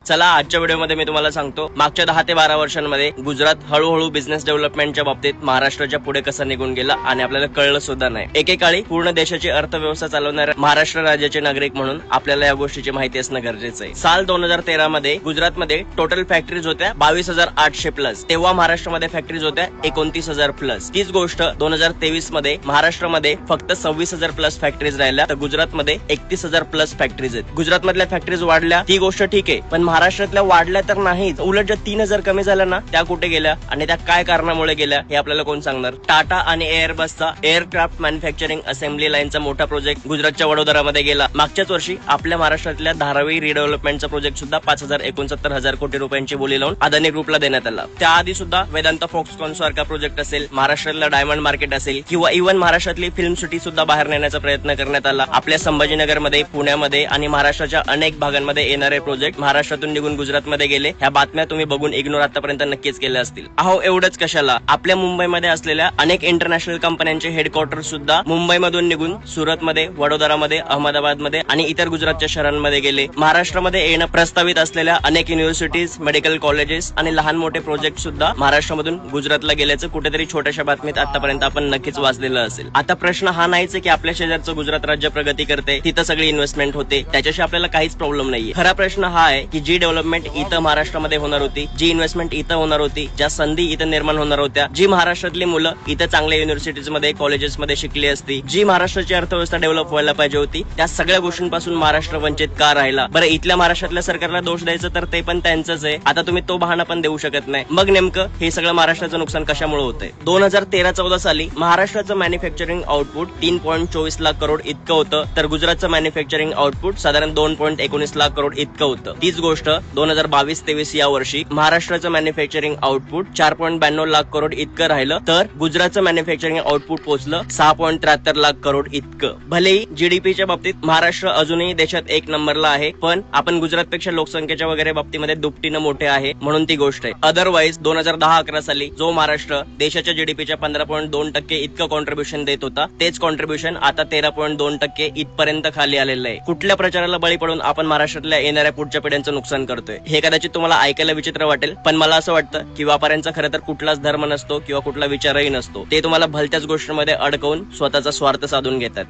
चला आजच्या व्हिडिओमध्ये मी तुम्हाला सांगतो मागच्या 10 ते 12 वर्षांमध्ये गुजरात हळूहळू बिझनेस डेव्हलपमेंटच्या बाबतीत महाराष्ट्राच्या पुढे कसं निघून गेला आणि आपल्याला कळलं सुद्धा नाही। एकेकाळी पूर्ण देशाची अर्थव्यवस्था चालवणाऱ्या महाराष्ट्र राज्याचे नागरिक म्हणून आपल्याला या गोष्टीची माहिती असणं गरजेचं आहे। साल 2013 मध्ये गुजरातमध्ये टोटल फॅक्टरीज होत्या 22,800 प्लस, तेव्हा महाराष्ट्रामध्ये फॅक्टरीज होत्या 29,000 प्लस। तीच गोष्ट 2023 मध्ये महाराष्ट्रामध्ये फक्त 26,000 प्लस फॅक्टरीज राहिल्या, तर गुजरातमध्ये 31,000 प्लस फॅक्टरीज आहेत। गुजरातमधल्या फॅक्टरीज वाढल्या ती गोष्ट ठीक आहे, पण महाराष्ट्रातल्या वाढल्या तर नाहीच, उलट ज्या 3,000 कमी झाल्या ना त्या कुठे गेल्या आणि त्या काय कारणामुळे गेल्या हे आपल्याला कोण सांगणार। टाटा आणि एअरबसचा एअरक्राफ्ट मॅन्युफॅक्चरिंग असेंब्ली लाईनचा मोठा प्रोजेक्ट गुजरातच्या वडोदरामध्ये गेला। मागच्याच वर्षी आपल्या महाराष्ट्रातल्या धारावी रिडेव्हलपमेंटचा प्रोजेक्ट सुद्धा 5,69,000 कोटी रुपयांची बोली लावून अदानी ग्रुपला देण्यात आला। त्याआधी सुद्धा वेदांता फॉक्सकॉन सारखा प्रोजेक्ट असेल, महाराष्ट्रातला डायमंड मार्केट असेल किंवा इव्हन महाराष्ट्रातली फिल्म सिटी सुद्धा बाहेर नेण्याचा प्रयत्न करण्यात आला। आपल्या संभाजीनगरमध्ये, पुण्यामध्ये आणि महाराष्ट्राच्या अनेक भागांमध्ये येणारे प्रोजेक्ट महाराष्ट्रातून निघून गुजरातमध्ये गेले। ह्या बातम्या तुम्ही बघून इग्नोर आतापर्यंत नक्कीच केल्या असतील। अहो एवढंच कशाला, आपल्या मुंबईमध्ये असलेल्या अनेक इंटरनॅशनल कंपन्यांचे हेडक्वार्टर सुद्धा मुंबईमधून निघून सुरतमध्ये, वडोदरामध्ये, अहमदाबादमध्ये आणि इतर गुजरातच्या शहरांमध्ये गेले। महाराष्ट्रामध्ये येणं प्रस्तावित असलेल्या अनेक युनिव्हर्सिटीज, मेडिकल कॉलेजेस आणि लहान मोठे प्रोजेक्ट सुद्धा महाराष्ट्रामधून गुजरातला गेल्याचं कुठेतरी छोट्याशा बातमीत आतापर्यंत आपण नक्कीच वाचलेलं असेल। आता प्रश्न हा नाहीच की आपल्या शेजारचं गुजरात राज्य प्रगती करते, तिथं सगळी इन्व्हेस्टमेंट होते, त्याच्याशी आपल्याला काहीच प्रॉब्लेम नाहीये। खरा प्रश्न हा आहे की जी डेव्हलपमेंट इथं महाराष्ट्रामध्ये होणार होती, जी इन्व्हेस्टमेंट इथं होणार होती, ज्या संधी इथं निर्माण होणार होत्या, जी महाराष्ट्रातली मुलं इथं चांगल्या युनिव्हर्सिटीज मध्ये, कॉलेजेस मध्ये शिकली असती, जी महाराष्ट्राची अर्थव्यवस्था डेव्हलप व्हायला पाहिजे होती, त्या सगळ्या गोष्टींपासून महाराष्ट्र वंचित का राहिला। बरं, इथल्या महाराष्ट्रातल्या सरकारला दोष द्यायचं तर ते पण त्यांचंच आहे, आता तुम्ही तो बहाणा पण देऊ शकत नाही। मग नेमकं हे सगळं महाराष्ट्राचं नुकसान कशामुळे होतंय। 2013-14 साली महाराष्ट्राचं मॅन्युफॅक्चरिंग आउटपुट 3.24 लाख करोड इतकं होतं, तर गुजरातचं मॅन्युफॅक्चरिंग आउटपुट साधारण 2.19 लाख करोड इतकं होतं। तीच गोष्ट 2022-23 या वर्षी महाराष्ट्राचं मॅन्युफॅक्चरिंग आउटपुट 4.92 लाख करोड इतकं राहिलं, तर गुजरातचं मॅन्युफॅक्चरिंग आउटपुट पोहोचलं 6.73 लाख करोड इतकं। भलेही जीडीपीच्या बाबतीत महाराष्ट्र अजूनही देशात 1 नंबरला आहे, पण आपण गुजरातपेक्षा लोकसंख्येच्या वगैरे बाबतीमध्ये दुपटीनं मोठे आहे म्हणून ती गोष्ट आहे। अदरवाईज 2010-11 साली जो महाराष्ट्र देशाच्या जीडीपीच्या 15.2% इतकं कॉन्ट्रीब्युशन देत होता, तेच कॉन्ट्रीब्युशन आता 13.2% इथपर्यंत खाली आलेलं आहे। कुठल्या प्रचाराला बळी पडून आपण महाराष्ट्रातल्या येणाऱ्या पुढच्या पिढ्यांचं नुकसान करतोय हे कदाचित तुम्हाला ऐकायला विचित्र वाटेल, पण मला असं वाटतं की व्यापाऱ्यांचा खरं तर कुठलाच धर्म नसतो किंवा कुठला विचारही नसतो, ते तुम्हाला भलत्याच गोष्टींमध्ये अडकवून स्वतःचा स्वार्थ साधून घेतात।